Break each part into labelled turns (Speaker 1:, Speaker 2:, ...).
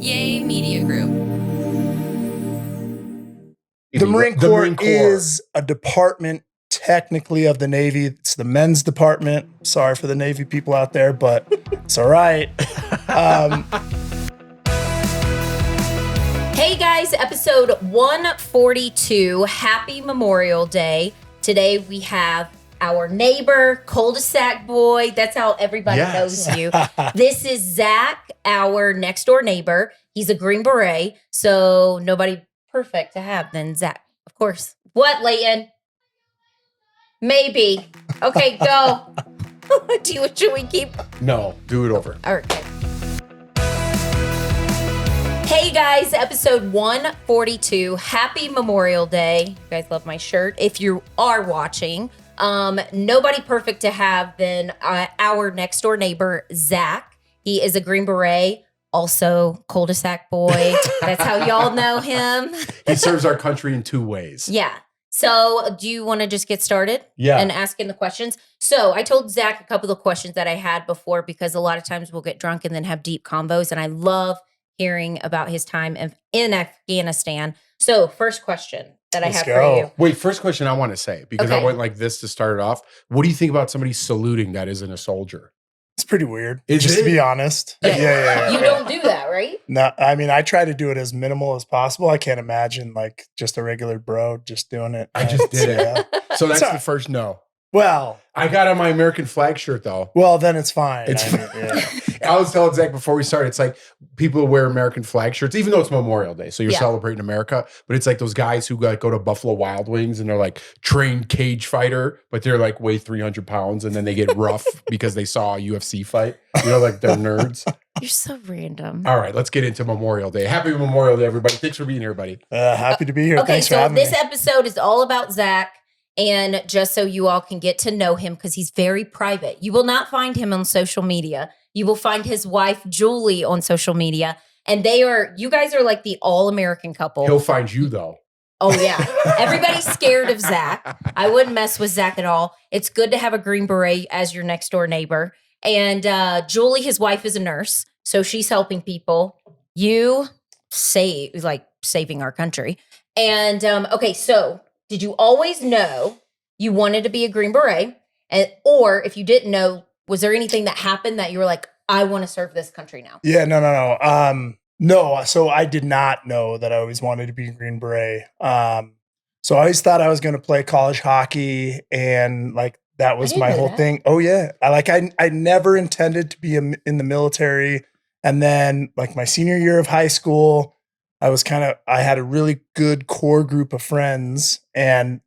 Speaker 1: Yay Media Group.
Speaker 2: The Marine Corps is a department technically of the Navy. It's the men's department. Sorry for the Navy people out there, but it's all right.
Speaker 1: Hey guys, episode 142. Happy Memorial Day. Today we have our neighbor, Cul-de-sac Boy. That's how everybody knows you. This is Zack, our next door neighbor. He's a Green Beret, so nobody perfect to have than Zack, of course. What, Leighton? Maybe. Okay, go. Should we keep?
Speaker 3: No, do it over.
Speaker 1: All right. Hey guys, episode 142. Happy Memorial Day. You guys love my shirt. If you are watching, nobody perfect to have than our next door neighbor, Zack. He is a Green Beret, also Cul-de-sac Boy. That's how y'all know him.
Speaker 3: He serves our country in two ways.
Speaker 1: Yeah. So do you want to just get started?
Speaker 3: Yeah.
Speaker 1: And asking the questions? So I told Zack a couple of questions that I had before because a lot of times we'll get drunk and then have deep convos. And I love hearing about his time in Afghanistan. So first question that I have for you.
Speaker 3: Wait, first question I want to say, because
Speaker 1: Okay.
Speaker 3: I went like this to start it off. What do you think about somebody saluting that isn't a soldier?
Speaker 2: It's pretty weird,
Speaker 3: Is
Speaker 2: just
Speaker 3: it?
Speaker 2: to be honest. Yeah.
Speaker 1: You don't do that, right?
Speaker 2: No, I mean, I try to do it as minimal as possible. I can't imagine like just a regular bro just doing it.
Speaker 3: I just did it.
Speaker 2: Yeah.
Speaker 3: So that's
Speaker 2: Sorry.
Speaker 3: the first no.
Speaker 2: Well,
Speaker 3: I got on my American flag shirt though.
Speaker 2: then it's fine.
Speaker 3: It's
Speaker 2: I mean, yeah.
Speaker 3: I was telling Zach before we started, it's like people wear American flag shirts, even though it's Memorial Day. So you're
Speaker 1: Yeah.
Speaker 3: celebrating America, but it's like those guys who like go to Buffalo Wild Wings and they're like trained cage fighter, but they're like weigh 300 pounds and then they get rough because they saw a UFC fight. You know, like they're nerds.
Speaker 1: You're so random.
Speaker 3: All right, let's get into Memorial Day. Happy Memorial Day, everybody. Thanks for being here, buddy.
Speaker 2: Happy to be here.
Speaker 1: Okay,
Speaker 2: Thanks for
Speaker 1: so
Speaker 2: having
Speaker 1: this
Speaker 2: me.
Speaker 1: episode is all about Zack. And just so you all can get to know him, because he's very private. You will not find him on social media. You will find his wife, Julie, on social media. And you guys are like the all-American couple.
Speaker 3: He'll find you though.
Speaker 1: Oh, yeah. Everybody's scared of Zack. I wouldn't mess with Zack at all. It's good to have a Green Beret as your next door neighbor. And Julie, his wife, is a nurse. So she's helping people. You saving our country. And okay, so did you always know you wanted to be a Green Beret? Or if you didn't know, was there anything that happened that you were like, I want to serve this country now?
Speaker 2: Yeah, no. No, so I did not know that I always wanted to be a Green Beret. So I always thought I was going to play college hockey, and like that was my whole thing. Oh yeah, I never intended to be in the military, and then like my senior year of high school, I had a really good core group of friends, and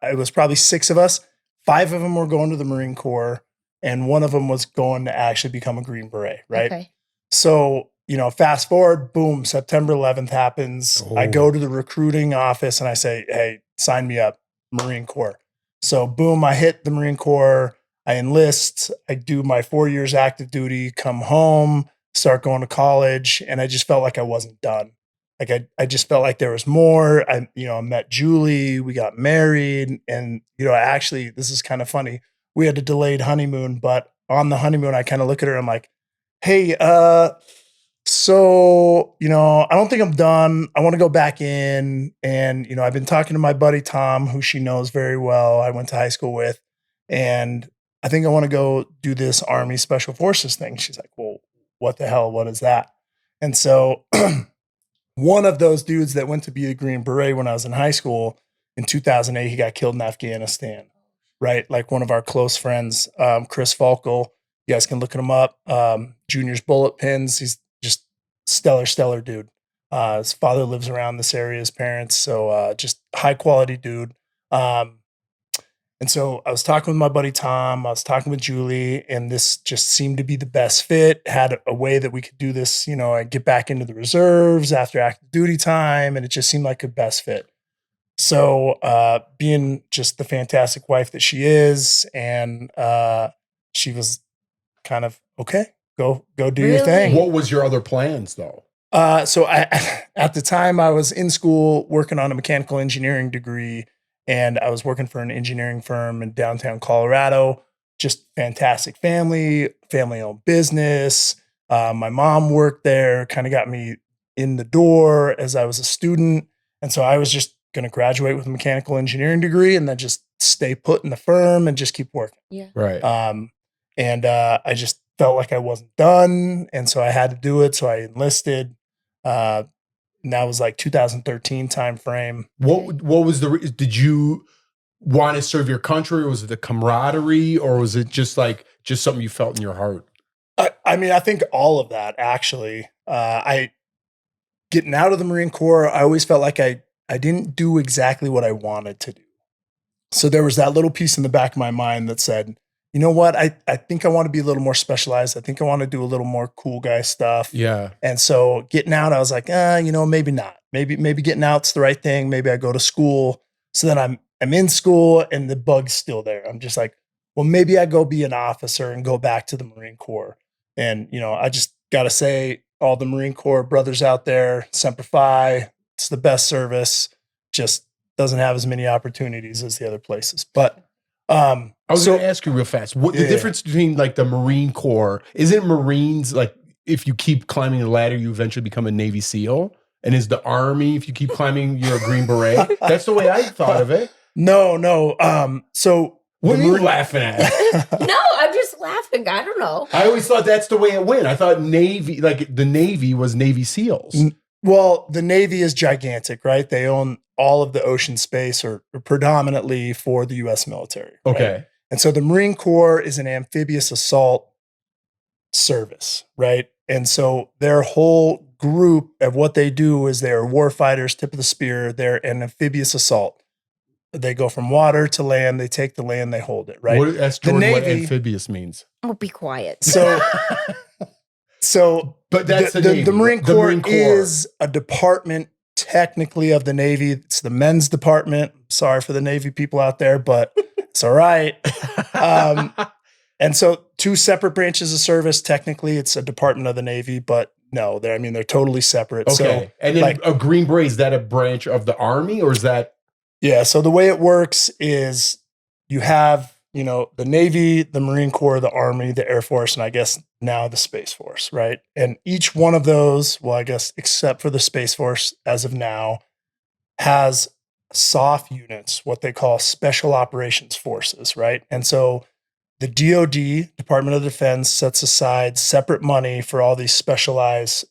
Speaker 2: it was probably 6 of us. 5 of them were going to the Marine Corps, and one of them was going to actually become a Green Beret, right?
Speaker 1: Okay.
Speaker 2: So, fast forward, boom, September 11th happens.
Speaker 3: Oh.
Speaker 2: I go to the recruiting office and I say, hey, sign me up, Marine Corps. So boom, I hit the Marine Corps. I enlist. I do my 4 years active duty, come home, start going to college. And I just felt like I wasn't done. Like I just felt like there was more. I met Julie, we got married, and actually, this is kind of funny. We had a delayed honeymoon, but on the honeymoon, I kind of look at her. I'm like, "Hey, so I don't think I'm done. I want to go back in, and I've been talking to my buddy Tom, who she knows very well. I went to high school with, and I think I want to go do this Army Special Forces thing." She's like, "Well, what the hell? What is that?" And so. One of those dudes that went to be a Green Beret when I was in high school in 2008, he got killed in Afghanistan, right? Like one of our close friends, Chris Falkel. You guys can look him up. Junior's Bullet Pins. He's just stellar dude. His father lives around this area, his parents. So just high quality dude. And so I was talking with my buddy Tom, I was talking with Julie, and this just seemed to be the best fit. Had a way that we could do this, I get back into the reserves after active duty time, and it just seemed like a best fit. So being just the fantastic wife that she is, and she was kind of, okay, go do your thing.
Speaker 3: What was your other plans though?
Speaker 2: So at the time I was in school working on a mechanical engineering degree, and I was working for an engineering firm in downtown Colorado. Just fantastic family-owned business. My mom worked there, kind of got me in the door as I was a student. And so I was just going to graduate with a mechanical engineering degree and then just stay put in the firm and just keep working.
Speaker 1: Yeah.
Speaker 3: Right.
Speaker 2: I just felt like I wasn't done. And so I had to do it. So I enlisted. And that was like 2013 time frame.
Speaker 3: What was did you want to serve your country? Or was it the camaraderie, or was it just something you felt in your heart?
Speaker 2: I mean, I think all of that actually. Getting out of the Marine Corps, I always felt like I didn't do exactly what I wanted to do. So there was that little piece in the back of my mind that said, you know what? I think I want to be a little more specialized. I think I want to do a little more cool guy stuff.
Speaker 3: Yeah.
Speaker 2: And so getting out, I was like, maybe not. Maybe getting out's the right thing. Maybe I go to school. So then I'm in school and the bug's still there. I'm just like, well, maybe I go be an officer and go back to the Marine Corps. And, I just got to say, all the Marine Corps brothers out there, Semper Fi, it's the best service, just doesn't have as many opportunities as the other places. But
Speaker 3: I was going to ask you real fast, what the difference between like the Marine Corps, isn't Marines like if you keep climbing the ladder, you eventually become a Navy SEAL? And is the Army, if you keep climbing, you're a Green Beret? That's the way I thought of it.
Speaker 2: No. So
Speaker 3: what are you laughing at?
Speaker 1: No, I'm just laughing. I don't know.
Speaker 3: I always thought that's the way it went. I thought Navy, like the Navy was Navy SEALs.
Speaker 2: Well, the Navy is gigantic, right? They own all of the ocean space or predominantly for the U.S. military. Right?
Speaker 3: Okay.
Speaker 2: And so the Marine Corps is an amphibious assault service, right? And so their whole group of what they do is they're war fighters, tip of the spear. They're an amphibious assault. They go from water to land. They take the land. They hold it, right?
Speaker 3: That's Jordan, what amphibious means.
Speaker 1: Oh, be quiet.
Speaker 2: But
Speaker 3: that's
Speaker 2: the Marine Corps is a department technically of the Navy. It's the men's department. Sorry for the Navy people out there, but it's all right. And so two separate branches of service. Technically, it's a department of the Navy, but no, they're totally separate.
Speaker 3: Okay.
Speaker 2: So,
Speaker 3: and then a Green Beret, is that a branch of the Army or is that?
Speaker 2: Yeah. So the way it works is you have, the Navy, the Marine Corps, the Army, the Air Force, and I guess now the Space Force, right? And each one of those, well, I guess except for the Space Force as of now, has soft units, what they call special operations forces, right? And so the DoD, Department of Defense, sets aside separate money for all these specialized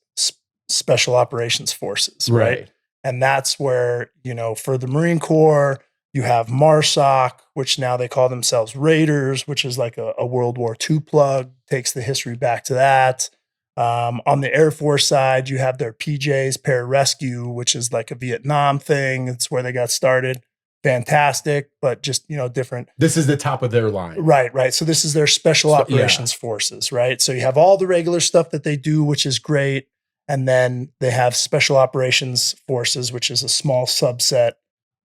Speaker 2: special operations forces, right? And that's where, for the Marine Corps, you have MARSOC, which now they call themselves Raiders, which is like a World War II plug, takes the history back to that. On the Air Force side, you have their PJs, Pararescue, which is like a Vietnam thing. It's where they got started. Fantastic, but just, different.
Speaker 3: This is the top of their line.
Speaker 2: Right. So this is their special operations forces, right? So you have all the regular stuff that they do, which is great. And then they have special operations forces, which is a small subset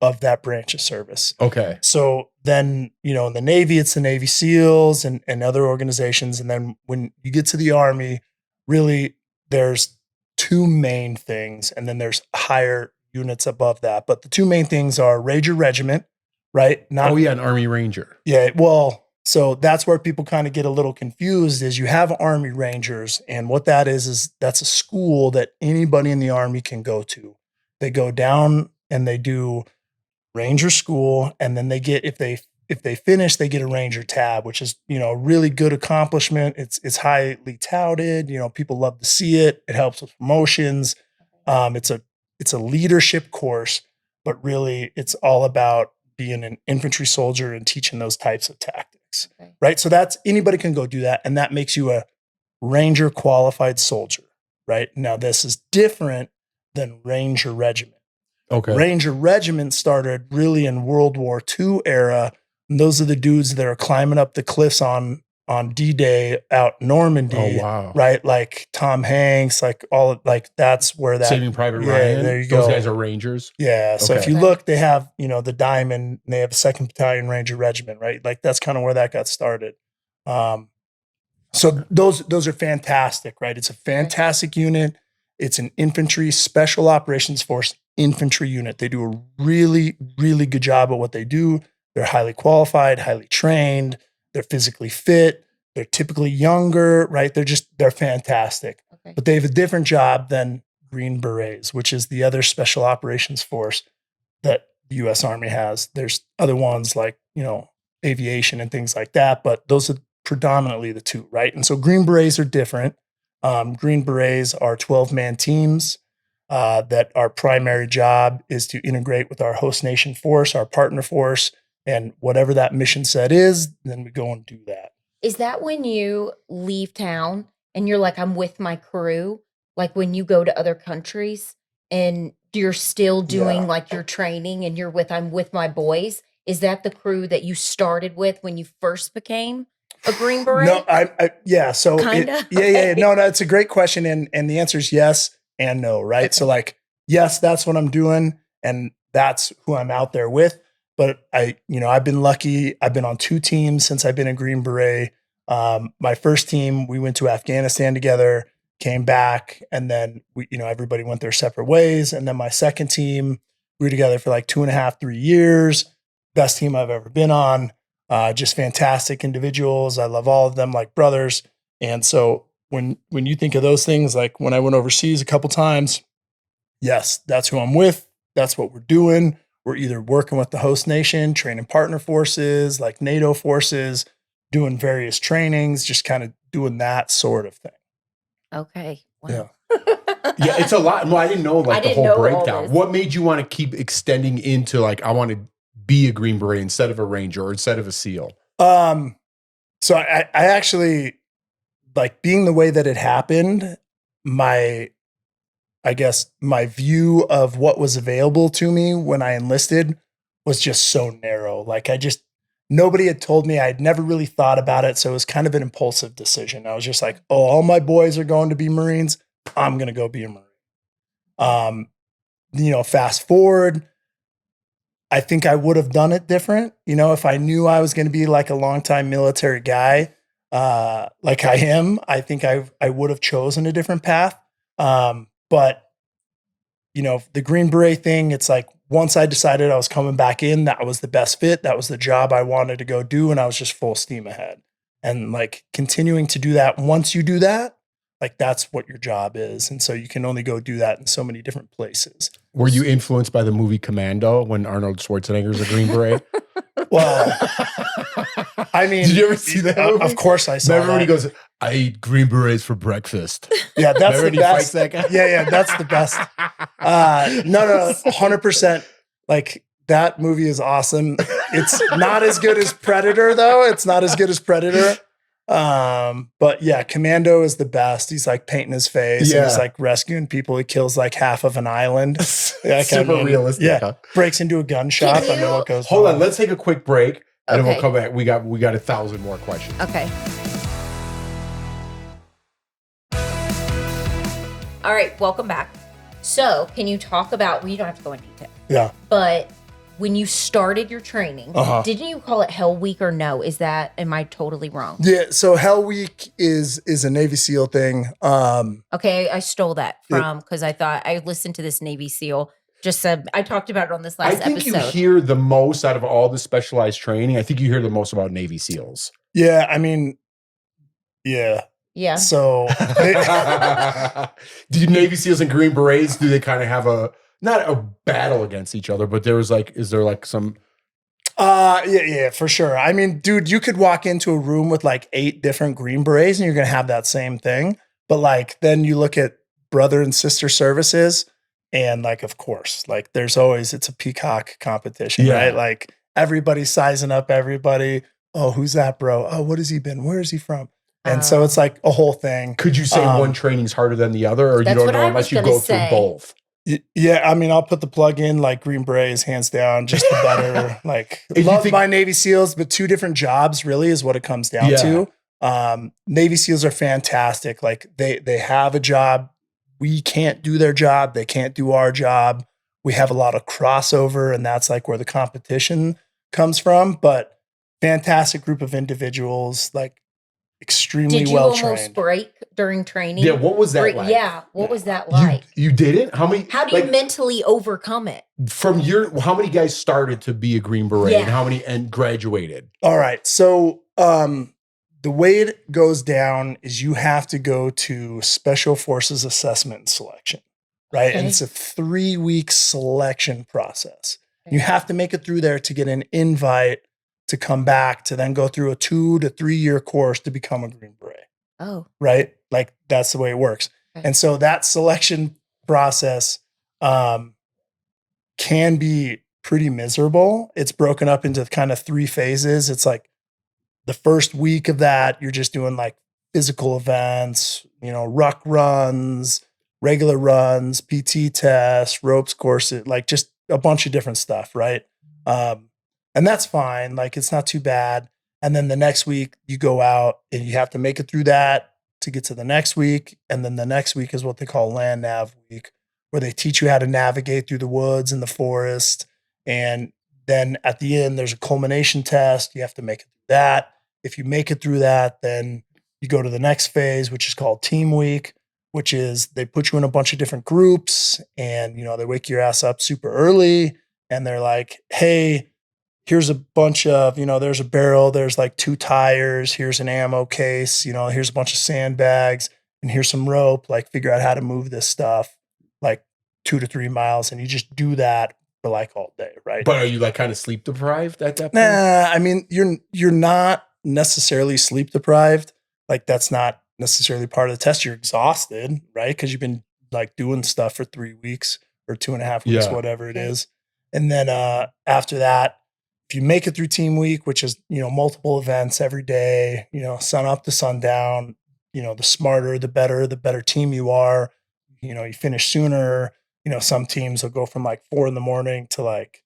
Speaker 2: of that branch of service.
Speaker 3: Okay.
Speaker 2: So then, in the Navy, it's the Navy SEALs and other organizations. And then when you get to the Army, really there's two main things. And then there's higher units above that. But the two main things are Ranger Regiment, right?
Speaker 3: An Army Ranger.
Speaker 2: Yeah. Well, so that's where people kind of get a little confused is you have Army Rangers. And what that is that's a school that anybody in the Army can go to. They go down and they do Ranger school. And then they get, if they finish, they get a Ranger tab, which is, a really good accomplishment. It's highly touted. People love to see it. It helps with promotions. It's a leadership course, but really it's all about being an infantry soldier and teaching those types of tactics, right? So that's anybody can go do that. And that makes you a Ranger qualified soldier, right? Now this is different than Ranger Regiment.
Speaker 3: Okay.
Speaker 2: Ranger Regiment started really in World War II era. And those are the dudes that are climbing up the cliffs on D-Day out Normandy.
Speaker 3: Oh, wow.
Speaker 2: Right? Like Tom Hanks, that's where that
Speaker 3: Saving Private Ryan.
Speaker 2: There you
Speaker 3: Those
Speaker 2: go.
Speaker 3: guys are Rangers.
Speaker 2: Yeah. So if you look, they have, the Diamond and they have a 2nd Battalion Ranger Regiment, right? Like that's kind of where that got started. So those are fantastic, right? It's a fantastic unit. It's an infantry special operations force infantry unit. They do a really, really good job at what they do. They're highly qualified, highly trained. They're physically fit. They're typically younger, right? They're fantastic. Okay. But they have a different job than Green Berets, which is the other special operations force that the U.S. Army has. There's other ones like, aviation and things like that, but those are predominantly the two, right? And so Green Berets are different. Green Berets are 12-man teams that our primary job is to integrate with our host nation force, our partner force, and whatever that mission set is, then we go and do that.
Speaker 1: Is that when you leave town and you're like, I'm with my crew? Like when you go to other countries and you're still doing like your training and I'm with my boys? Is that the crew that you started with when you first became a Green Beret?
Speaker 2: No, yeah. So
Speaker 1: Kinda?
Speaker 2: yeah. No, it's a great question. And the answer is yes and no, right? Okay. So like, yes, that's what I'm doing. And that's who I'm out there with. But I've been lucky. I've been on 2 teams since I've been a Green Beret. My first team, we went to Afghanistan together, came back, and then everybody went their separate ways. And then my second team, we were together for like 2.5, 3 years. Best team I've ever been on. Just fantastic individuals. I love all of them like brothers. And so when you think of those things, like when I went overseas a couple times, yes, that's who I'm with. That's what we're doing. We're either working with the host nation, training partner forces, like NATO forces, doing various trainings, just kind of doing that sort of thing.
Speaker 1: Okay. Wow.
Speaker 2: Yeah.
Speaker 3: Yeah, it's a lot. No, I didn't know the whole breakdown. What made you want to keep extending into like, I want to be a Green Beret instead of a Ranger or instead of a SEAL?
Speaker 2: So I actually, like, being the way that it happened, my view of what was available to me when I enlisted was just so narrow. Like nobody had told me. I'd never really thought about it. So it was kind of an impulsive decision. I was just like, oh, all my boys are going to be Marines. I'm going to go be a Marine. Fast forward, I think I would have done it different. If I knew I was going to be like a longtime military guy, like I am, I think I would have chosen a different path. But the Green Beret thing, it's like, once I decided I was coming back in, that was the best fit. That was the job I wanted to go do. And I was just full steam ahead and like continuing to do that. Once you do that, like that's what your job is. And so you can only go do that in so many different places.
Speaker 3: Were you influenced by the movie Commando when Arnold Schwarzenegger's a Green Beret?
Speaker 2: Well, I mean,
Speaker 3: did you ever see that movie?
Speaker 2: Of course I saw.
Speaker 3: Remember when he goes, I eat Green Berets for breakfast?
Speaker 2: Yeah, that's
Speaker 3: Remember
Speaker 2: the best.
Speaker 3: That guy?
Speaker 2: Yeah, that's the best. No, 100%. Like that movie is awesome. It's not as good as Predator, though. It's not as good as Predator. But yeah, Commando is the best. He's like painting his face. And he's like rescuing people. He kills like half of an island.
Speaker 3: Super realistic.
Speaker 2: Yeah,
Speaker 3: huh?
Speaker 2: Breaks into a gun shop. I know what goes.
Speaker 3: Hold on, let's take a quick break, and then we'll
Speaker 1: Okay.
Speaker 3: come back. We got 1,000 more questions.
Speaker 1: Okay. All right, welcome back. So, can you talk about, well, you don't have to go in detail,
Speaker 2: Yeah.
Speaker 1: but when you started your training, didn't you call it Hell Week or no? Am I totally wrong?
Speaker 2: Yeah. So Hell Week is a Navy SEAL thing.
Speaker 1: Okay, I stole that from, because I thought I listened to this Navy SEAL. Just said, I talked about it on this last
Speaker 3: I think
Speaker 1: episode.
Speaker 3: you hear the most out of all the specialized training. I think you hear the most about Navy SEALs.
Speaker 2: Yeah. I mean, yeah.
Speaker 1: Yeah.
Speaker 2: So
Speaker 3: do Navy SEALs and Green Berets, do they kind of have not a battle against each other, but is there like some?
Speaker 2: Yeah, for sure. I mean, dude, you could walk into a room with like 8 different Green Berets and you're going to have that same thing. But like, then you look at brother and sister services and like, of course, like it's a peacock competition, right? Like everybody's sizing up everybody. Oh, who's that bro? Oh, what has he been? Where is he from? And so it's like a whole thing.
Speaker 3: Could you say one training's harder than the other, or you don't know unless you go through both?
Speaker 2: Yeah, I mean, I'll put the plug in, like Green Berets, hands down, just the better. Like, love my Navy SEALs, but 2 different jobs really is what it comes down to. Navy SEALs are fantastic. Like they have a job. We can't do their job. They can't do our job. We have a lot of crossover, and that's like where the competition comes from. But fantastic group of individuals, like extremely well trained.
Speaker 1: Did you almost break during training?
Speaker 3: Yeah, what was that like?
Speaker 1: Yeah, what was that like?
Speaker 3: You didn't? How do
Speaker 1: you mentally overcome it?
Speaker 3: How many guys started to be a Green Beret and how many graduated?
Speaker 2: All right. So the way it goes down is you have to go to Special Forces Assessment and Selection. right?
Speaker 1: Okay.
Speaker 2: And it's a 3-week selection process. You have to make it through there to get an invite to come back to then go through a 2 to 3 year course to become a Green Beret,
Speaker 1: Oh,
Speaker 2: right? Like that's the way it works.
Speaker 1: Okay.
Speaker 2: And so that selection process can be pretty miserable. It's broken up into kind of 3 phases. It's like the first week of that, you're just doing like physical events, ruck runs, regular runs, PT tests, ropes courses, like just a bunch of different stuff, right? And that's fine. Like it's not too bad. And then the next week you go out and you have to make it through that to get to the next week. And then the next week is what they call land nav week, where they teach you how to navigate through the woods and the forest. And then at the end, there's a culmination test. You have to make it through that. If you make it through that, then you go to the next phase, which is called team week, which is they put you in a bunch of different groups and, they wake your ass up super early and they're like, hey, here's a bunch of, there's a barrel, there's like 2 tires, here's an ammo case, here's a bunch of sandbags and here's some rope, like figure out how to move this stuff like 2 to 3 miles. And you just do that for like all day, right?
Speaker 3: But are you like kind of sleep deprived at that point?
Speaker 2: Nah, I mean, you're not necessarily sleep deprived. Like that's not necessarily part of the test. You're exhausted, right? Because you've been like doing stuff for 3 weeks or 2.5 weeks,
Speaker 3: Yeah.
Speaker 2: whatever it is. And then after that, if you make it through team week, which is, multiple events every day, sun up to sundown, the smarter, the better team you are, you finish sooner. Some teams will go from like 4 a.m. to like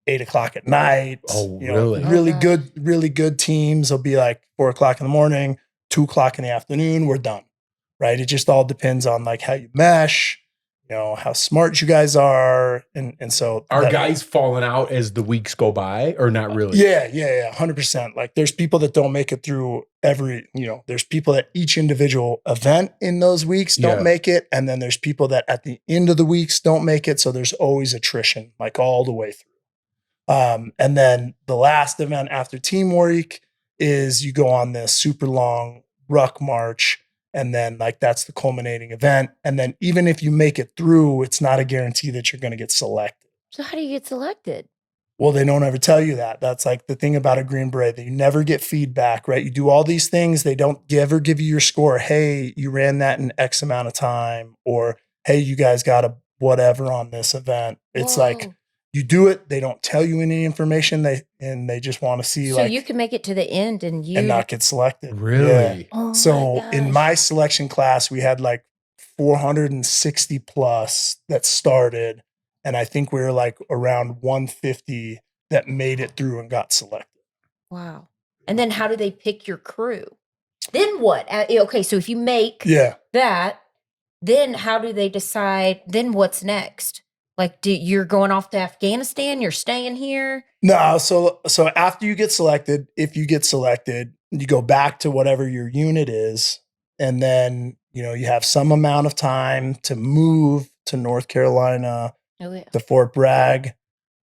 Speaker 2: 8 o'clock at night.
Speaker 3: Oh, really?
Speaker 2: Really good teams will be like 4 o'clock in the morning, 2 o'clock in the afternoon. We're done, right? It just all depends on like how you mesh, how smart you guys are. And so
Speaker 3: are guys falling out as the weeks go by or not really?
Speaker 2: Yeah. 100%. Like there's people that don't make it through there's people that each individual event in those weeks don't make it. And then there's people that at the end of the weeks don't make it. So there's always attrition, like all the way through. And then the last event after team week is you go on this super long ruck march. And then like, that's the culminating event. And then even if you make it through, it's not a guarantee that you're going to get selected.
Speaker 1: So how do you get selected?
Speaker 2: Well, they don't ever tell you that. That's like the thing about a Green Beret, that you never get feedback, right? You do all these things. They don't ever give you your score. Hey, you ran that in X amount of time, or, hey, you guys got a whatever on this event. It's like, you do it. They don't tell you any information. They just want to see
Speaker 1: so you can make it to the end and
Speaker 2: not get selected.
Speaker 3: Really?
Speaker 2: Yeah.
Speaker 1: Oh
Speaker 2: So in my selection class, we had like 460 plus that started. And I think we were like around 150 that made it through and got selected.
Speaker 1: Wow. And then how do they pick your crew? Then what? Okay. So if you make that, then how do they decide? Then what's next? Like, you're going off to Afghanistan? You're staying here?
Speaker 2: No. So after you get selected, if you get selected, you go back to whatever your unit is. And then, you have some amount of time to move to North Carolina, to Fort Bragg,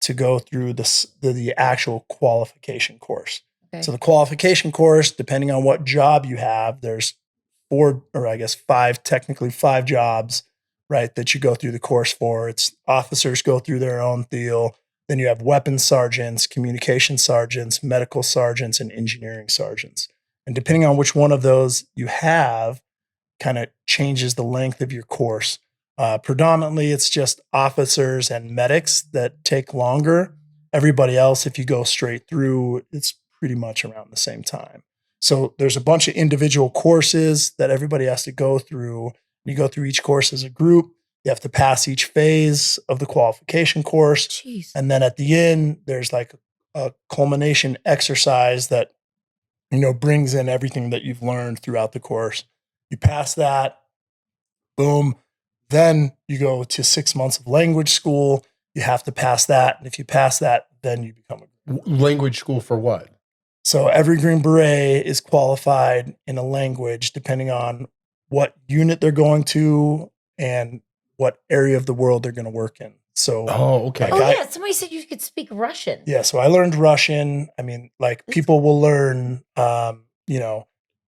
Speaker 2: to go through the actual qualification course. Okay. So the qualification course, depending on what job you have, there's 4 or I guess 5, technically 5 jobs, right, that you go through the course for. It's officers go through their own deal. Then you have weapons sergeants, communication sergeants, medical sergeants, and engineering sergeants. And depending on which one of those you have, kind of changes the length of your course. Predominantly, it's just officers and medics that take longer. Everybody else, if you go straight through, it's pretty much around the same time. So there's a bunch of individual courses that everybody has to go through. You go through each course as a group. You have to pass each phase of the qualification course.
Speaker 1: Jeez.
Speaker 2: And then at the end, there's like a culmination exercise that, brings in everything that you've learned throughout the course. You pass that, boom. Then you go to 6 months of language school. You have to pass that. And if you pass that, then you become a
Speaker 3: language school for what?
Speaker 2: So every Green Beret is qualified in a language depending on what unit they're going to and what area of the world they're going to work in. So,
Speaker 3: okay.
Speaker 1: Somebody said you could speak Russian.
Speaker 2: Yeah. So I learned Russian. I mean, like people will learn,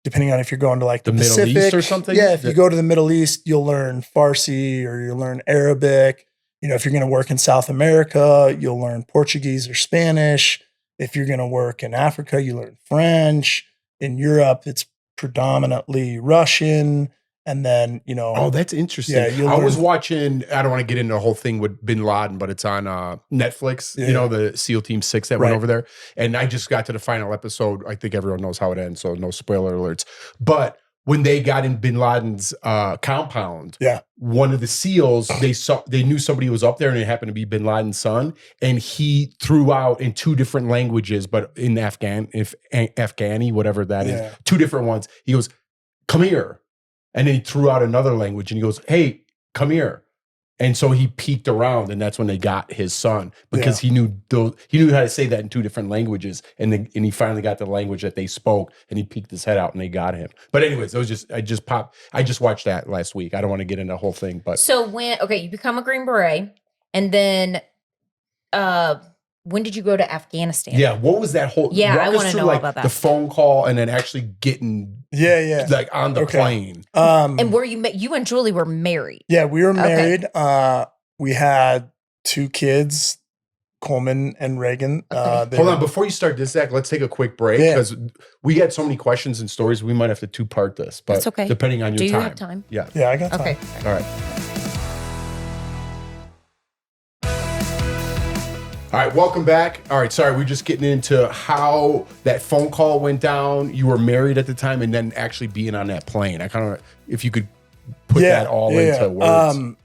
Speaker 2: depending on if you're going to like the
Speaker 3: Middle
Speaker 2: Pacific
Speaker 3: East or something.
Speaker 2: Yeah, if you go to the Middle East, you'll learn Farsi or you'll learn Arabic. You know, if you're going to work in South America, you'll learn Portuguese or Spanish. If you're going to work in Africa, you learn French. In Europe, it's predominantly Russian. And then, you know.
Speaker 3: Oh, that's interesting.
Speaker 2: Yeah,
Speaker 3: I was watching, I don't want to get into the whole thing with Bin Laden, but it's on Netflix, you know, the SEAL Team 6 that went over there. And I just got to the final episode. I think everyone knows how it ends, so no spoiler alerts. But when they got in Bin Laden's compound, one of the SEALs, they knew somebody was up there and it happened to be Bin Laden's son. And he threw out in 2 different languages, but in Afghani, whatever that is, 2 different ones. He goes, "Come here." And then he threw out another language and he goes, "Hey, come here." And so he peeked around and that's when they got his son because he knew how to say that in 2 different languages. And he finally got the language that they spoke and he peeked his head out and they got him. But anyways, I just watched that last week. I don't want to get into the whole thing, but.
Speaker 1: So you become a Green Beret and then, when did you go to Afghanistan?
Speaker 3: Yeah, what was that whole?
Speaker 1: Yeah, I want to know about that.
Speaker 3: The phone call and then actually getting like on the plane.
Speaker 1: And were you and Julie were married?
Speaker 2: Yeah, we were married. We had 2 kids, Coleman and Reagan.
Speaker 3: Hold on, before you start this, Zach, let's take a quick break because we got so many questions and stories. We might have to 2-part this, but
Speaker 1: that's okay.
Speaker 3: Depending on your time.
Speaker 1: Do you have time?
Speaker 3: Yeah,
Speaker 2: I got time.
Speaker 1: Okay,
Speaker 3: all right. All right, welcome back. All right, sorry, we're just getting into how that phone call went down. You were married at the time and then actually being on that plane. I kind of, if you could put that all into words.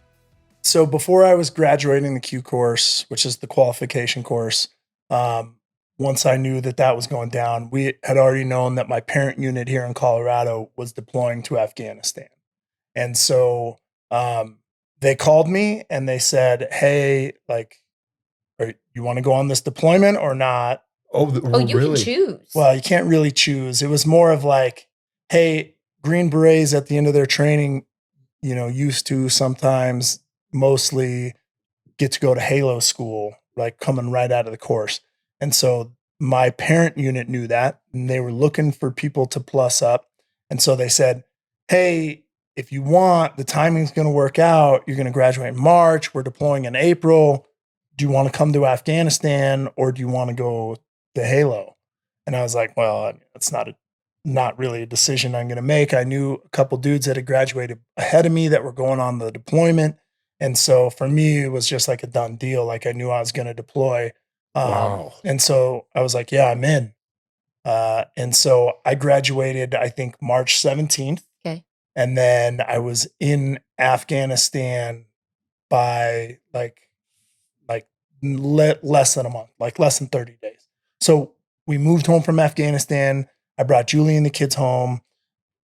Speaker 2: So before I was graduating the Q course, which is the qualification course, once I knew that was going down, we had already known that my parent unit here in Colorado was deploying to Afghanistan. And so they called me and they said, "Hey, like, you want to go on this deployment or not?"
Speaker 1: You really? Can choose.
Speaker 2: Well, you can't really choose. It was more of like, hey, Green Berets at the end of their training, you know, used to sometimes mostly get to go to Halo school, like coming right out of the course. And so my parent unit knew that and they were looking for people to plus up. And so they said, "Hey, if you want, the timing's going to work out. You're going to graduate in March. We're deploying in April. Do you want to come to Afghanistan or do you want to go to Halo?" And I was like, well, it's not really a decision I'm going to make. I knew a couple dudes that had graduated ahead of me that were going on the deployment. And so for me, it was just like a done deal. Like I knew I was going to deploy.
Speaker 3: Wow.
Speaker 2: And so I was like, yeah, I'm in. And so I graduated, I think March 17th.
Speaker 1: Okay.
Speaker 2: And then I was in Afghanistan by less than a month, like less than 30 days. So we moved home from Afghanistan. I brought Julie and the kids home.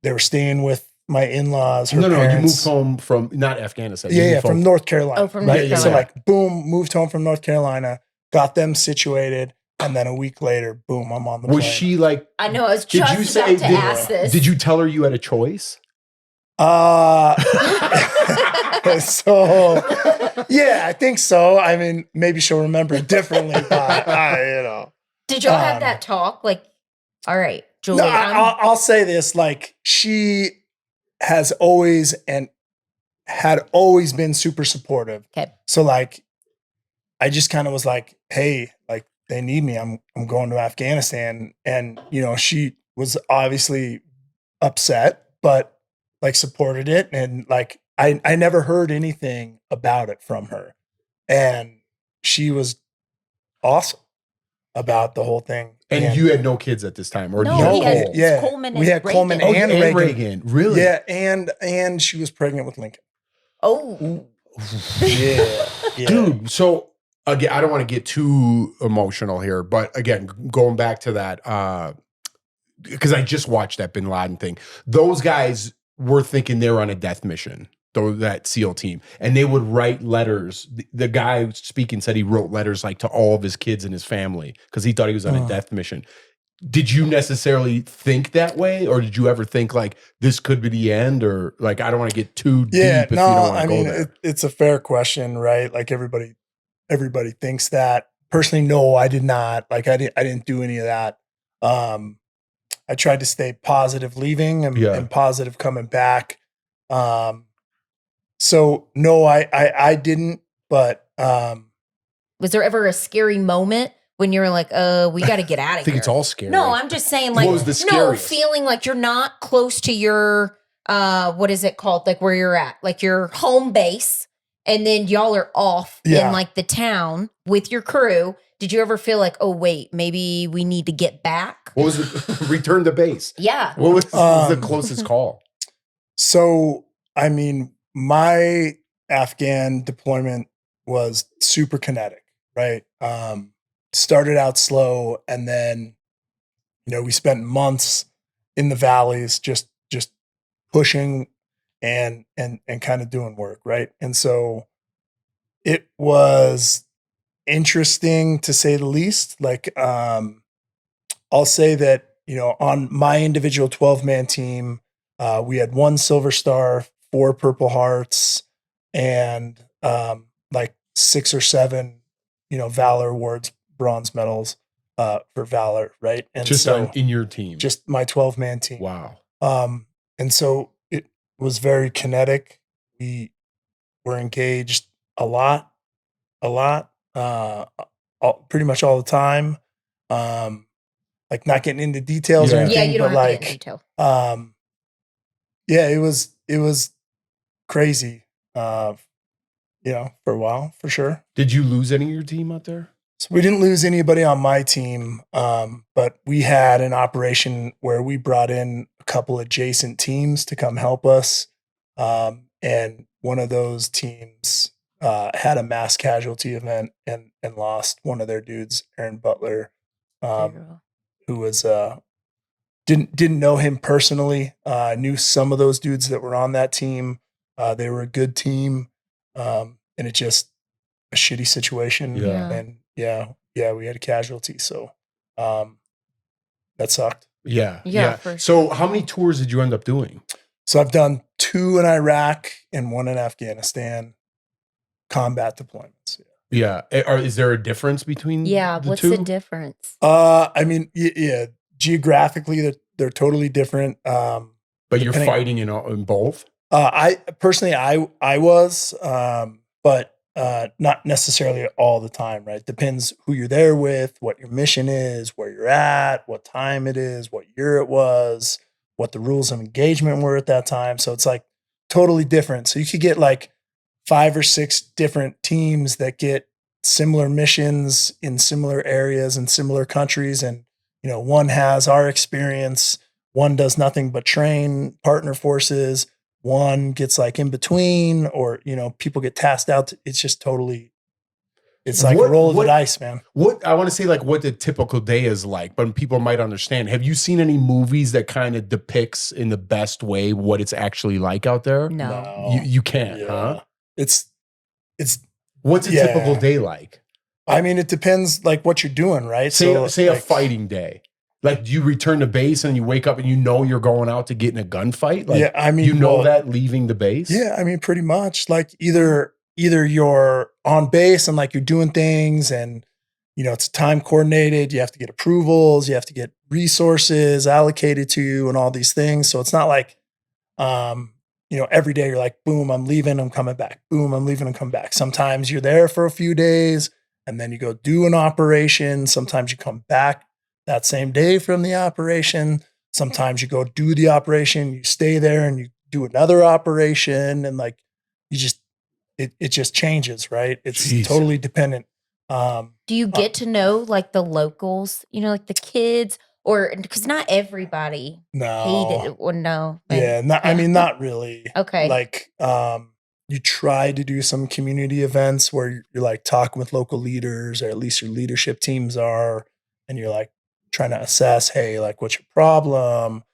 Speaker 2: They were staying with my in-laws.
Speaker 3: No,
Speaker 2: parents.
Speaker 3: you moved home from not Afghanistan.
Speaker 2: From North Carolina.
Speaker 1: Oh, from North Carolina.
Speaker 2: So like, boom, moved home from North Carolina, got them situated. And then a week later, boom, I'm on the plane.
Speaker 3: Was she like,
Speaker 1: I know, I was just about to ask this.
Speaker 3: Did you tell her you had a choice?
Speaker 2: So yeah, I think so. I mean, maybe she'll remember it differently, but
Speaker 1: Did y'all have that talk? Like, all right, Julie.
Speaker 2: No, I'll say this: like, she has always and had always been super supportive.
Speaker 1: Okay.
Speaker 2: So like, I just kind of was like, hey, like they need me. I'm going to Afghanistan, and she was obviously upset, but like supported it, and like I never heard anything about it from her, and she was awesome about the whole thing.
Speaker 3: And you had no kids at this time, or
Speaker 1: no? Coleman and
Speaker 2: we had
Speaker 1: Reagan.
Speaker 2: Coleman and
Speaker 3: Reagan. Really?
Speaker 2: Yeah, and she was pregnant with Lincoln.
Speaker 1: Oh,
Speaker 2: yeah.
Speaker 3: Dude. So again, I don't want to get too emotional here, but again, going back to that, because I just watched that Bin Laden thing. Those guys were thinking they were on a death mission. That SEAL team, and they would write letters. The guy speaking said he wrote letters like to all of his kids and his family because he thought he was on a death mission. Did you necessarily think that way, or did you ever think like this could be the end, or like I don't want to get too deep if you don't want to go there?
Speaker 2: It's a fair question, right? Like everybody thinks that. Personally, no, I did not. Like I didn't do any of that. I tried to stay positive leaving and positive coming back. So no, I didn't, but
Speaker 1: was there ever a scary moment when you were like, we got to get out of here?
Speaker 3: I think it's all scary.
Speaker 1: No, I'm just saying, like,
Speaker 3: what was the scariest?
Speaker 1: Feeling like you're not close to your, what is it called? Like where you're at, like your home base, and then y'all are off in like the town with your crew. Did you ever feel like, oh wait, maybe we need to get back?
Speaker 3: What was it? Return to base.
Speaker 1: Yeah.
Speaker 3: What was the closest call?
Speaker 2: So, I mean, my Afghan deployment was super kinetic, right? Started out slow, and then, we spent months in the valleys just pushing and kind of doing work, right? And so it was interesting to say the least. Like, I'll say that, on my individual 12-man team, we had 1 Silver Star, 4 Purple Hearts, and like 6 or 7, Valor Awards, bronze medals for Valor, right? And
Speaker 3: just
Speaker 2: so
Speaker 3: in your team,
Speaker 2: just my 12-man team.
Speaker 3: Wow.
Speaker 2: And so it was very kinetic. We were engaged a lot, pretty much all the time. Like not getting into details or anything,
Speaker 1: you don't
Speaker 2: but
Speaker 1: have to get in detail.
Speaker 2: it was crazy, for a while, for sure.
Speaker 3: Did you lose any of your team out there?
Speaker 2: So we didn't lose anybody on my team, but we had an operation where we brought in a couple adjacent teams to come help us. And one of those teams had a mass casualty event and lost one of their dudes, Aaron Butler, who was didn't know him personally. Knew some of those dudes that were on that team. They were a good team, and it just a shitty situation.
Speaker 3: Yeah.
Speaker 2: And we had a casualty. So that sucked.
Speaker 3: Yeah.
Speaker 1: For sure.
Speaker 3: So how many tours did you end up doing?
Speaker 2: So I've done 2 in Iraq and 1 in Afghanistan, combat deployments.
Speaker 3: Yeah. Is there a difference between the
Speaker 1: what's
Speaker 3: two?
Speaker 1: the difference?
Speaker 2: I mean, geographically they're totally different.
Speaker 3: But you're fighting in both?
Speaker 2: I personally, I was, but not necessarily all the time, right? Depends who you're there with, what your mission is, where you're at, what time it is, what year it was, what the rules of engagement were at that time. So it's like totally different. So you could get like 5 or 6 different teams that get similar missions in similar areas and similar countries. And, one has our experience, one does nothing but train partner forces, one gets like in between, or, people get tasked out. It's just totally, it's like a roll of the dice, man.
Speaker 3: What I want to say, like what the typical day is like, but people might understand. Have you seen any movies that kind of depicts in the best way what it's actually like out there?
Speaker 1: No.
Speaker 3: You can't, huh?
Speaker 2: It's
Speaker 3: what's a typical day like?
Speaker 2: I mean, it depends like what you're doing, right?
Speaker 3: Say
Speaker 2: like,
Speaker 3: a fighting day. Like, do you return to base and you wake up and you're going out to get in a gunfight? Like,
Speaker 2: I mean,
Speaker 3: that leaving the base?
Speaker 2: Yeah, I mean, pretty much. Like either you're on base and like you're doing things and, it's time coordinated. You have to get approvals. You have to get resources allocated to you and all these things. So it's not like, every day you're like, boom, I'm leaving, I'm coming back. Boom, I'm leaving, I'm coming back. Sometimes you're there for a few days and then you go do an operation. Sometimes you come back that same day from the operation. Sometimes you go do the operation, you stay there and you do another operation. And like, it just changes, right? It's totally dependent.
Speaker 1: Do you get to know like the locals, like the kids, or because not everybody hated it or no?
Speaker 2: I mean, not really.
Speaker 1: Okay.
Speaker 2: Like, you try to do some community events where you're like talking with local leaders, or at least your leadership teams are, and you're like trying to assess, hey, like, what's your problem?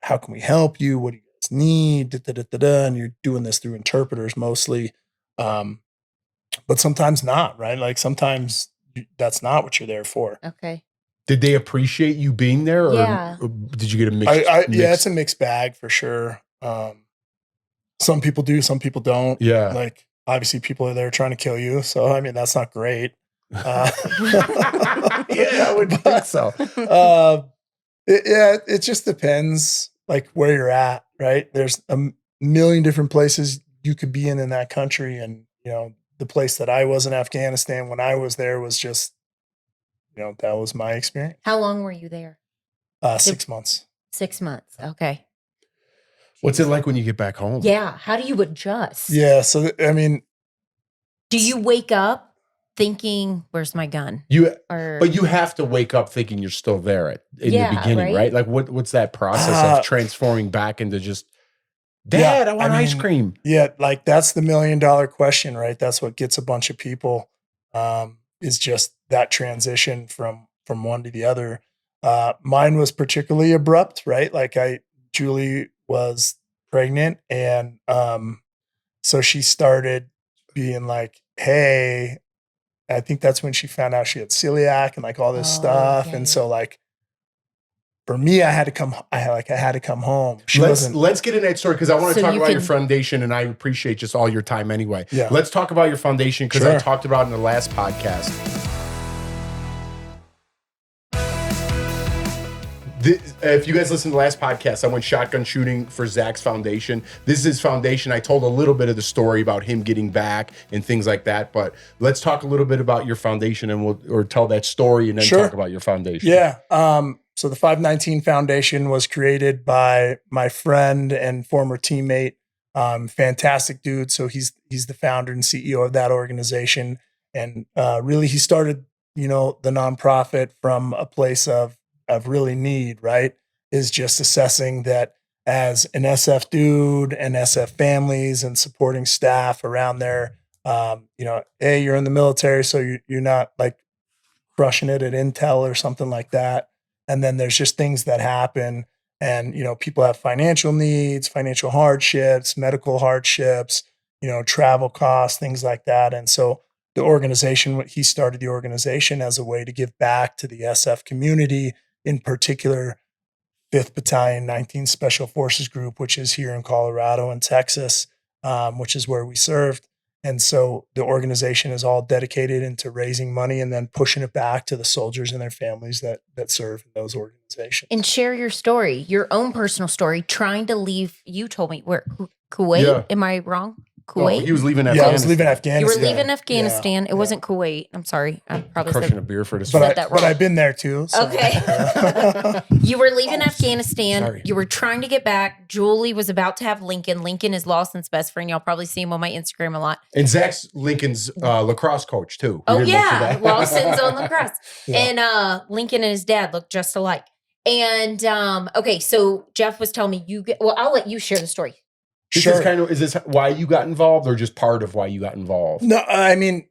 Speaker 2: How can we help you? What do you guys need? And you're doing this through interpreters mostly. But sometimes not, right? Like sometimes that's not what you're there for.
Speaker 1: Okay.
Speaker 3: Did they appreciate you being there, or did you get a mix?
Speaker 2: Yeah, it's a mixed bag for sure. Some people do, some people don't.
Speaker 3: Yeah.
Speaker 2: Like obviously people are there trying to kill you. So, I mean, that's not great.
Speaker 3: Yeah, I would think so.
Speaker 2: It just depends like where you're at, right? There's million different places you could be in that country. And, the place that I was in Afghanistan when I was there was just, that was my experience.
Speaker 1: How long were you there?
Speaker 2: 6 months.
Speaker 1: 6 months. Okay.
Speaker 3: What's it like when you get back home?
Speaker 1: Yeah. How do you adjust?
Speaker 2: Yeah. So, I mean,
Speaker 1: do you wake up thinking, where's my gun?
Speaker 3: But you have to wake up thinking you're still there in the beginning, right? Like what's that process of transforming back into just, Dad, I want ice cream.
Speaker 2: Yeah. Like that's the $1 million question, right? That's what gets a bunch of people, is just that transition from one to the other. Mine was particularly abrupt, right? Like Julie was pregnant and, so she started being like, hey, I think that's when she found out she had celiac and like all this stuff. Okay. And so like, for me, I had to come home.
Speaker 3: Let's get in that story because I want to talk about your foundation, and I appreciate just all your time anyway. Yeah. Let's talk about your foundation because I talked about it in the last podcast. If you guys listen to the last podcast, I went shotgun shooting for Zack's foundation. This is his foundation. I told a little bit of the story about him getting back and things like that, but let's talk a little bit about your foundation or tell that story and then talk about your foundation.
Speaker 2: Yeah. So the 519 Foundation was created by my friend and former teammate, fantastic dude. So he's the founder and CEO of that organization. And really he started, the nonprofit from a place of really need, right? Is just assessing that as an SF dude and SF families and supporting staff around there, you're in the military, so you're not like crushing it at Intel or something like that. And then there's just things that happen and, people have financial needs, financial hardships, medical hardships, travel costs, things like that. And so he started the organization as a way to give back to the SF community, in particular, 5th Battalion, 19th Special Forces Group, which is here in Colorado and Texas, which is where we served. And so the organization is all dedicated into raising money and then pushing it back to the soldiers and their families that serve in those organizations.
Speaker 1: And share your story, your own personal story, trying to leave. You told me where Kuwait. Yeah. Am I wrong? Kuwait.
Speaker 3: Oh, he was leaving Afghanistan.
Speaker 2: Yeah, I was leaving Afghanistan.
Speaker 1: You were leaving Afghanistan. It wasn't Kuwait. I'm sorry. I probably
Speaker 3: crushing a beer for this.
Speaker 1: Said that wrong.
Speaker 2: But I've been there too. So.
Speaker 1: Okay. You were leaving Afghanistan. Sorry. You were trying to get back. Julie was about to have Lincoln. Lincoln is Lawson's best friend. Y'all probably see him on my Instagram a lot.
Speaker 3: And Zack's Lincoln's lacrosse coach too.
Speaker 1: Lawson's on lacrosse. Yeah. And Lincoln and his dad look just alike. And okay, so Jeff was telling me I'll let you share the story.
Speaker 3: Is this why you got involved or just part of why you got involved?
Speaker 2: No, I mean,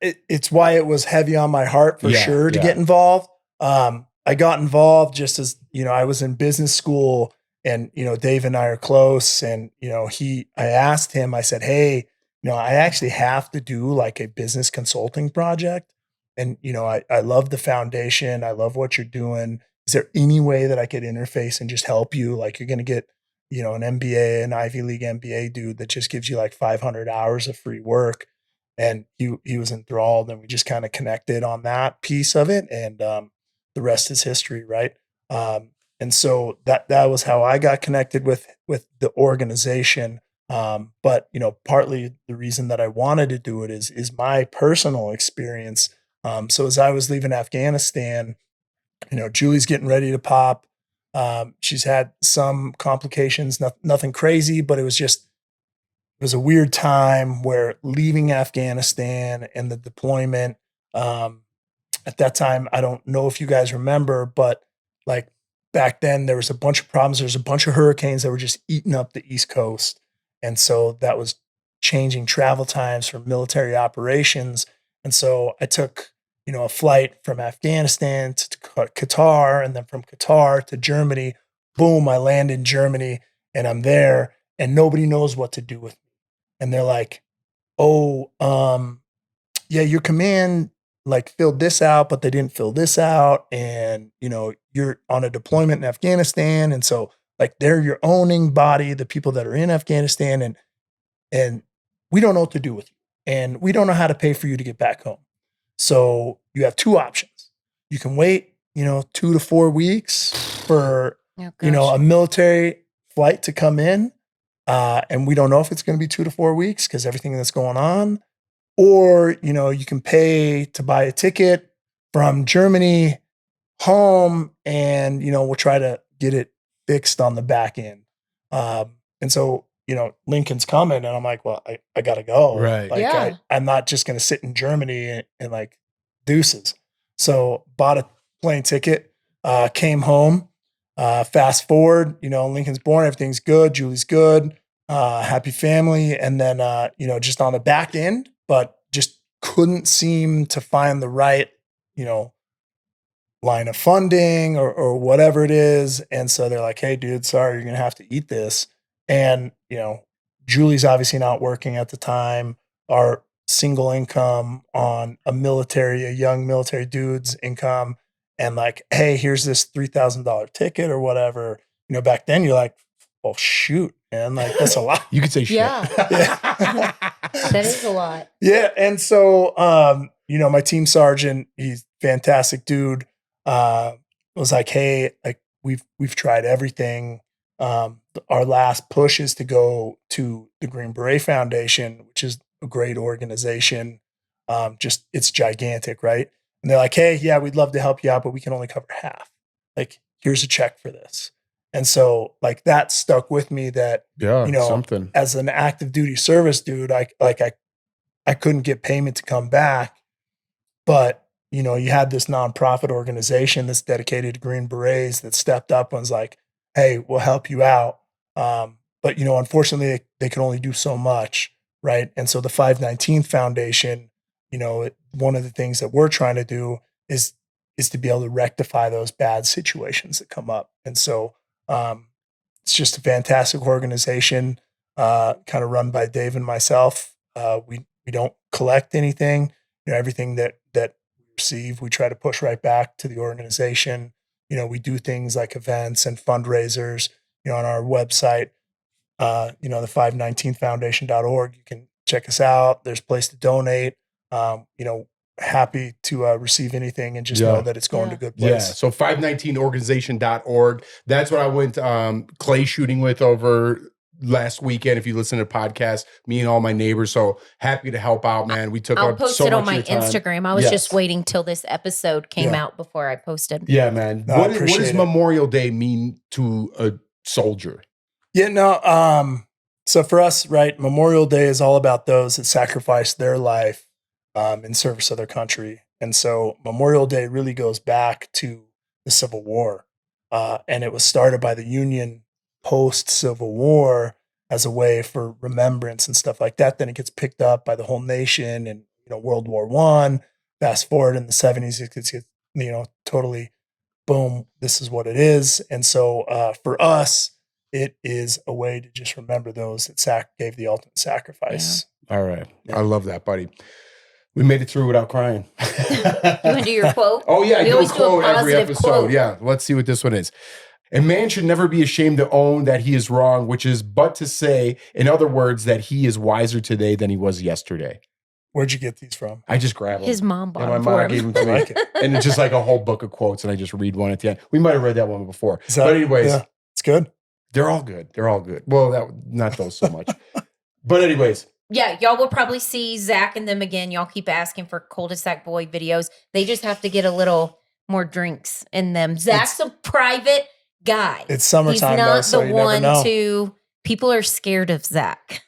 Speaker 2: it's why it was heavy on my heart for sure to get involved. I got involved just as, I was in business school and, Dave and I are close and, I asked him, I said, hey, I actually have to do like a business consulting project. And, I love the foundation. I love what you're doing. Is there any way that I could interface and just help you? Like you're going to get, an MBA, an Ivy League MBA dude that just gives you like 500 hours of free work. And he was enthralled and we just kind of connected on that piece of it. And the rest is history, right? And so that was how I got connected with the organization. But, partly the reason that I wanted to do it is my personal experience. So as I was leaving Afghanistan, Julie's getting ready to pop. She's had some complications, nothing crazy, but it was a weird time where leaving Afghanistan and the deployment, at that time, I don't know if you guys remember, but like back then there was a bunch of problems. There's a bunch of hurricanes that were just eating up the East Coast. And so that was changing travel times for military operations. And so I took, a flight from Afghanistan to Qatar, and then from Qatar to Germany. Boom, I land in Germany and I'm there and nobody knows what to do with me. And they're like, oh, your command like filled this out, but they didn't fill this out. And, you're on a deployment in Afghanistan. And so like they're your owning body, the people that are in Afghanistan, and we don't know what to do with you. And we don't know how to pay for you to get back home. So you have two options. You can wait, 2 to 4 weeks, for, a military flight to come in. And we don't know if it's going to be 2 to 4 weeks because everything that's going on. Or, you can pay to buy a ticket from Germany home and, we'll try to get it fixed on the back end. And so, Lincoln's coming and I'm like, well, I got to go.
Speaker 3: Right.
Speaker 2: Like, I'm not just going to sit in Germany and like deuces. So bought a plane ticket, came home, fast forward, Lincoln's born, everything's good. Julie's good. Happy family. And then, just on the back end, but just couldn't seem to find the right, line of funding or whatever it is. And so they're like, hey, dude, sorry, you're going to have to eat this. And, Julie's obviously not working at the time. Our single income on a young military dude's income. And like, hey, here's this $3,000 ticket or whatever. Back then you're like, well, shoot, man, like that's a lot.
Speaker 3: You could say shit.
Speaker 1: Yeah. That is a lot.
Speaker 2: Yeah. And so, my team sergeant, he's a fantastic dude, was like, hey, like we've tried everything. Our last push is to go to the Green Beret Foundation, which is a great organization. It's gigantic, right? And they're like, hey, yeah, we'd love to help you out, but we can only cover half. Like, here's a check for this. And so like that stuck with me that,
Speaker 3: something.
Speaker 2: As an active duty service dude, I couldn't get payment to come back, but you had this nonprofit organization that's dedicated to Green Berets that stepped up and was like, hey, we'll help you out. But unfortunately they can only do so much. Right. And so the 519th Foundation, one of the things that we're trying to do is to be able to rectify those bad situations that come up. And so, it's just a fantastic organization, kind of run by Dave and myself. We don't collect anything, everything that we receive, we try to push right back to the organization. We do things like events and fundraisers, on our website, the 519foundation.org. You can check us out. There's a place to donate. Happy to receive anything and just know that it's going to a good place.
Speaker 3: Yeah. So 519organization.org. That's what I went clay shooting with over last weekend. If you listen to the podcast, me and all my neighbors. So happy to help out, man. We took
Speaker 1: I'll
Speaker 3: up
Speaker 1: post
Speaker 3: so
Speaker 1: it on
Speaker 3: much
Speaker 1: my
Speaker 3: of your time.
Speaker 1: Instagram. I was just waiting till this episode came out before I posted.
Speaker 3: Yeah, man.
Speaker 2: No,
Speaker 3: What does Memorial Day mean to a soldier?
Speaker 2: Yeah, no. So for us, right, Memorial Day is all about those that sacrificed their life in service of their country. And so Memorial Day really goes back to the Civil War. And it was started by the Union post-Civil War as a way for remembrance and stuff like that. Then it gets picked up by the whole nation and, World War I. Fast forward in the 70s, it gets, totally boom, this is what it is. And so for us, it is a way to just remember those that gave the ultimate sacrifice.
Speaker 3: Yeah. All right. Yeah. I love that, buddy. We made it through without crying.
Speaker 1: You want to do your quote?
Speaker 3: Oh, yeah.
Speaker 1: We always do a
Speaker 3: quote every
Speaker 1: positive
Speaker 3: episode.
Speaker 1: quote.
Speaker 3: Yeah. Let's see what this one is. A man should never be ashamed to own that he is wrong, which is but to say, in other words, that he is wiser today than he was yesterday.
Speaker 2: Where'd you get these from?
Speaker 3: I just grabbed them.
Speaker 1: His mom bought
Speaker 3: them.
Speaker 1: My
Speaker 3: mom gave them to me. And it's just like a whole book of quotes, and I just read one at the end. We might have read that one before. But anyways.
Speaker 2: Yeah, it's good.
Speaker 3: They're all good. They're all good. Well, not those so much. But anyways.
Speaker 1: Yeah, y'all will probably see Zack and them again. Y'all keep asking for Cul-de-sac Boy videos. They just have to get a little more drinks in them. Zack's a private guy.
Speaker 2: It's summertime.
Speaker 1: He's not
Speaker 2: though, so
Speaker 1: the
Speaker 2: you
Speaker 1: one
Speaker 2: never know.
Speaker 1: to. People are scared of Zack.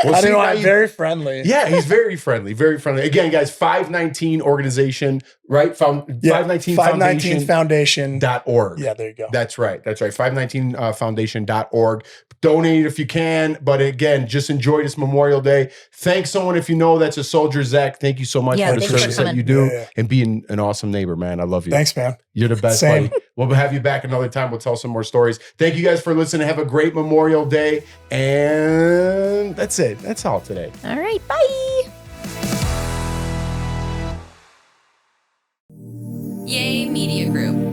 Speaker 2: Well, I don't know. I'm very friendly.
Speaker 3: Yeah, he's very friendly. Very friendly. Again, guys, 519 organization, right? 519
Speaker 2: Foundation.org. Yeah, there you go.
Speaker 3: That's right. 519foundation.org. Donate if you can. But again, just enjoy this Memorial Day. Thank someone if you know that's a soldier, Zack. Thank you so much for the service that you do and being an awesome neighbor, man. I love you.
Speaker 2: Thanks, man.
Speaker 3: You're the best, buddy. We'll have you back another time. We'll tell some more stories. Thank you guys for listening. Have a great Memorial Day. And that's it. That's all today.
Speaker 1: All right. Bye.
Speaker 4: Yay Media Group.